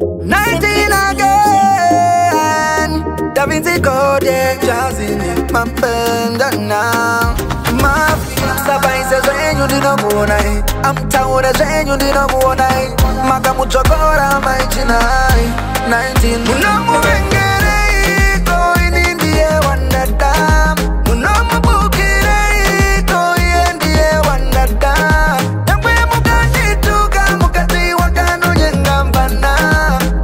19 again. Da Vinci Code, Jazzy, my band now. Sabaise zenyu ndinokuonai, amtaura zenyu ndinokuonai, makamuchokora maichinai. 19 munomuvengerei ko ini ndiye wandada, munomubukirei ko iye ndiye wandada, nyangwe mukandituka mukati wakanonyenga mbana,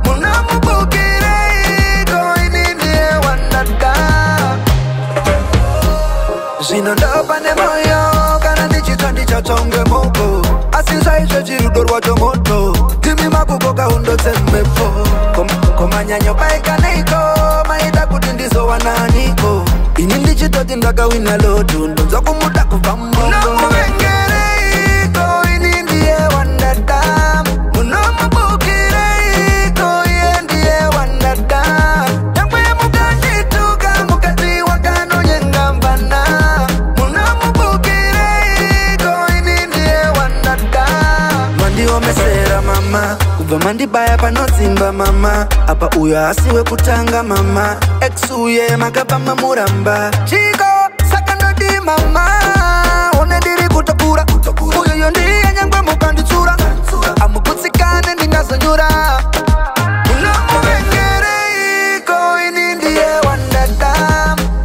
munomubukirei ko ini ndiye wandada. Zvinondopa nemoyo tonge moko asisa icho chirudo rwacho moto timi makuboka undotsemmepo komanyanyo paikaneiko maida kuti ndizowananiko ini ndichitoti ndakawina loto ndonza kumuda kubva munomuvengereiko ini ndiye wandada munomubukireiko iye ndiye wandada nyangwe mukandituka mukati wakanonyenga mbana mesera mama kubva mandibaya panotsimba mama apa uyo asiwe kutanga mama ex uye makapa mamuramba chiko saka ndodi mama one ndiri kutokura uyoyo ndiye nyangwe mukanditsura amukutsikane ndingazonyura munomuvengereiko ini ndiye wandada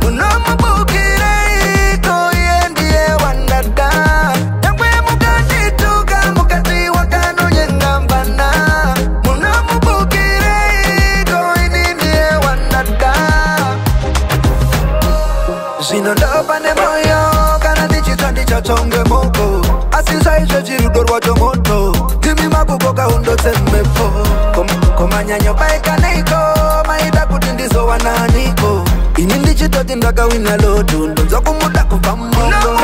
munomubukireiko iye ndiye wandada zvinondopa nemoyo kana ndichitsva ndichatonge moko asisa izvo chirudo rwacho moto timi makuboka undotsemmepo komanyanyo paikaneiko maida kuti ndizowananiko ini ndichitoti ndakawina loto ndonza kumuda kubva mumongo